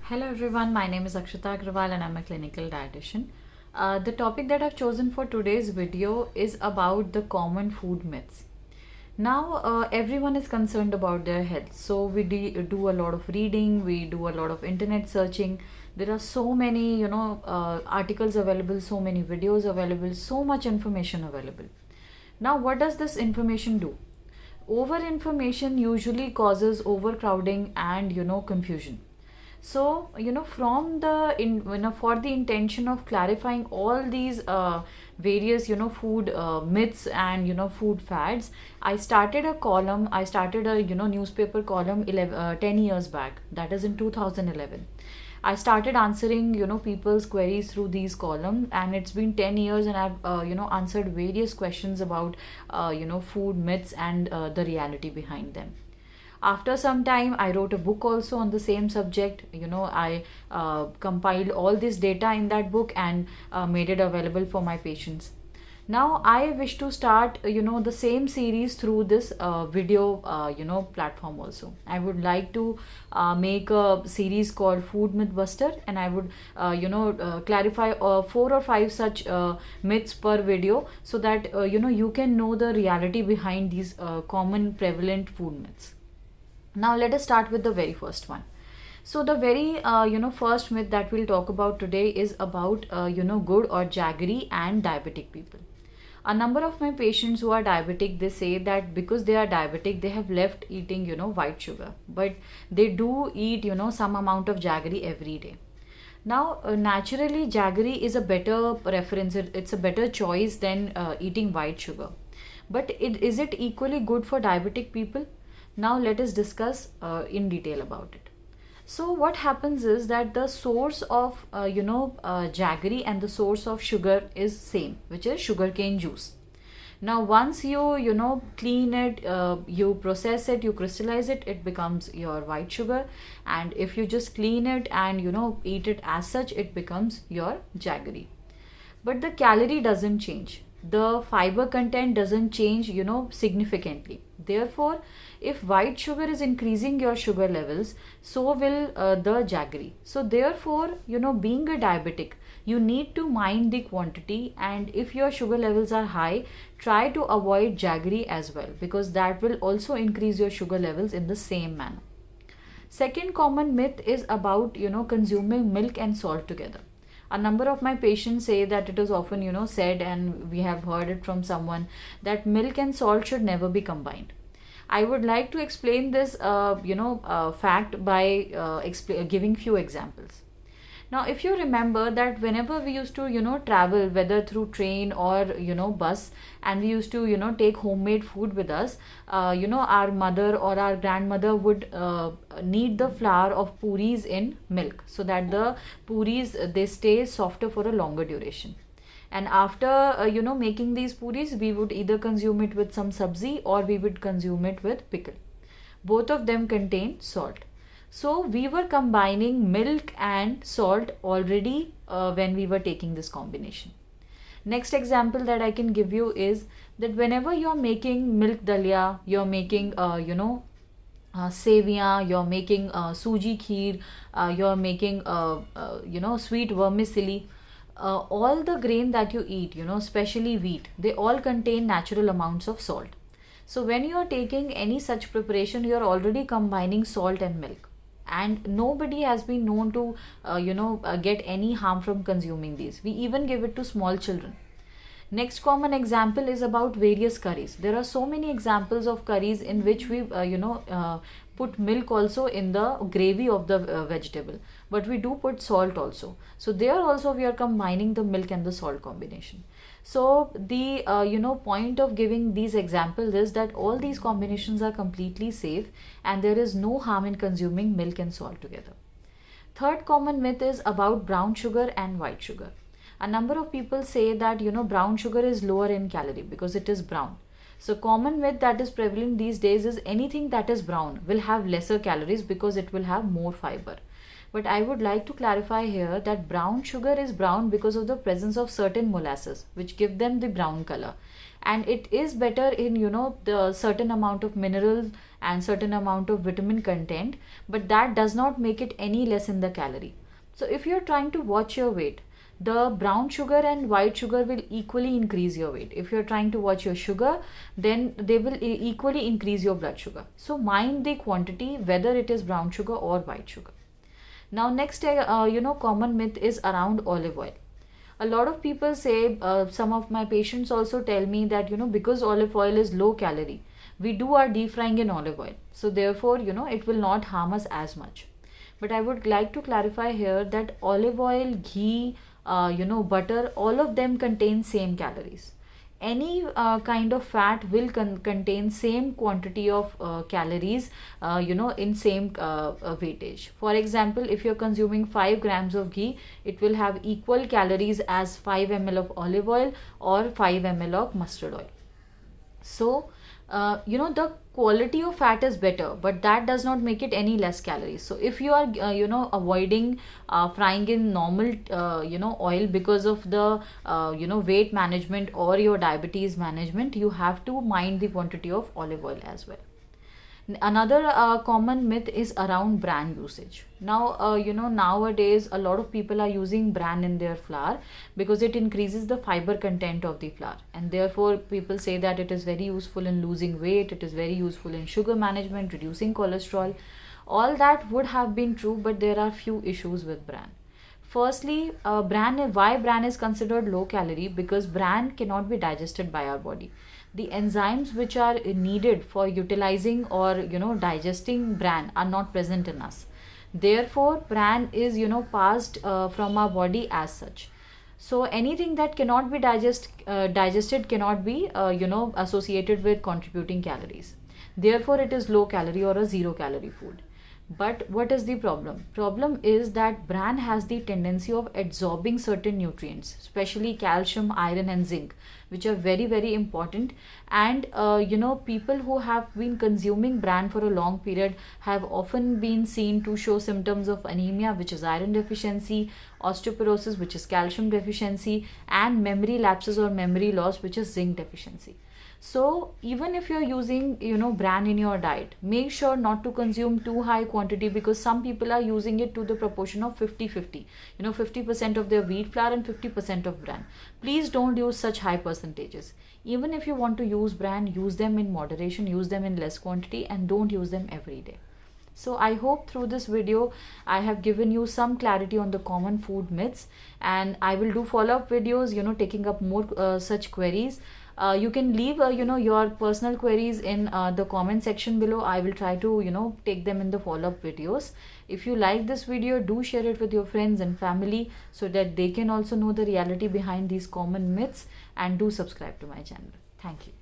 Hello everyone, my name is Akshita Agrawal and I'm a clinical dietitian. The topic that I've chosen for today's video is about the common food myths. Now, everyone is concerned about their health, so we do a lot of reading, we do a lot of internet searching. There are so many, articles available, so many videos available, so much information available. Now, what does this information do? Over information usually causes overcrowding and confusion. So from the for the intention of clarifying all these various food myths and food fads, I started a newspaper column 10 years back, that is in 2011. I started answering people's queries through these columns, and it's been 10 years and I've answered various questions about food myths and the reality behind them. After some time, I wrote a book also on the same subject. I compiled all this data in that book and made it available for my patients. Now I wish to start the same series through this video platform also. I would like to make a series called Food Myth Buster, and I would clarify 4 or 5 such myths per video, so that you can know the reality behind these common prevalent food myths. Now let us start with the very first one. So the very first myth that we'll talk about today is about good or jaggery and diabetic people. A number of my patients who are diabetic, they say that because they are diabetic, they have left eating white sugar, but they do eat some amount of jaggery every day. Now naturally jaggery is a better preference, it's a better choice than eating white sugar. But is it equally good for diabetic people? Now let us discuss in detail about it. So what happens is that the source of jaggery and the source of sugar is same, which is sugarcane juice. Now once you clean it, you process it, you crystallize it, it becomes your white sugar. And if you just clean it and eat it as such, it becomes your jaggery. But the calorie doesn't change, the fiber content doesn't change significantly. Therefore, if white sugar is increasing your sugar levels, so will the jaggery. So therefore, being a diabetic, you need to mind the quantity, and if your sugar levels are high, try to avoid jaggery as well, because that will also increase your sugar levels in the same manner. Second common myth is about consuming milk and salt together. A number of my patients say that it is often said, and we have heard it from someone, that milk and salt should never be combined. I would like to explain this fact by giving few examples. Now if you remember that whenever we used to travel, whether through train or bus, and we used to take homemade food with us, our mother or our grandmother would knead the flour of puris in milk, so that the puris, they stay softer for a longer duration. And after making these puris, we would either consume it with some sabzi or we would consume it with pickle. Both of them contain salt. So we were combining milk and salt already when we were taking this combination. Next example that I can give you is that whenever you're making milk dalia, you're making seviyan, you're making suji kheer, you're making sweet vermicelli, all the grain that you eat, especially wheat, they all contain natural amounts of salt. So when you are taking any such preparation, you are already combining salt and milk, and nobody has been known to get any harm from consuming these. We even give it to small children. Next common example is about various curries. There are so many examples of curries in which we put milk also in the gravy of the vegetable, but we do put salt also. So there also we are combining the milk and the salt combination. So the point of giving these examples is that all these combinations are completely safe, and there is no harm in consuming milk and salt together. Third common myth is about brown sugar and white sugar. A number of people say that brown sugar is lower in calorie because it is brown. So common myth that is prevalent these days is anything that is brown will have lesser calories because it will have more fiber. But I would like to clarify here that brown sugar is brown because of the presence of certain molasses which give them the brown color, and it is better in the certain amount of mineral and certain amount of vitamin content, but that does not make it any less in the calorie. So if you're trying to watch your weight, the brown sugar and white sugar will equally increase your weight. If you're trying to watch your sugar, then they will equally increase your blood sugar. So mind the quantity, whether it is brown sugar or white sugar. Now next common myth is around olive oil. A lot of people say, some of my patients also tell me that because olive oil is low calorie, we do our deep frying in olive oil, so therefore it will not harm us as much. But I would like to clarify here that olive oil, ghee, butter, all of them contain same calories. Any kind of fat will contain same quantity of calories, in same weightage. For example, if you're consuming 5 grams of ghee, it will have equal calories as 5 ml of olive oil or 5 ml of mustard oil. So the quality of fat is better, but that does not make it any less calories. So if you are avoiding frying in normal oil because of the weight management or your diabetes management, you have to mind the quantity of olive oil as well. Another common myth is around bran usage. Now nowadays a lot of people are using bran in their flour because it increases the fiber content of the flour, and therefore people say that it is very useful in losing weight, it is very useful in sugar management, reducing cholesterol. All that would have been true, but there are few issues with bran. Firstly, why bran is considered low calorie? Because bran cannot be digested by our body. The enzymes which are needed for utilizing or digesting bran are not present in us. Therefore, bran is passed from our body as such. So anything that cannot be digested cannot be associated with contributing calories. Therefore, it is low calorie or a zero calorie food. But what is the problem? Problem is that bran has the tendency of absorbing certain nutrients, especially calcium, iron and zinc, which are very, very important. And people who have been consuming bran for a long period have often been seen to show symptoms of anemia, which is iron deficiency, osteoporosis, which is calcium deficiency, and memory lapses or memory loss, which is zinc deficiency. So even if you're using bran in your diet, make sure not to consume too high quantity, because some people are using it to the proportion of 50-50, 50% of their wheat flour and 50% of bran. Please don't use such high percentages. Even if you want to use bran, use them in moderation, use them in less quantity, and don't use them every day. So I hope through this video I have given you some clarity on the common food myths, and I will do follow-up videos taking up more such queries. You can leave your personal queries in the comment section below. I will try to take them in the follow-up videos. If you like this video, do share it with your friends and family so that they can also know the reality behind these common myths, and do subscribe to my channel. Thank you.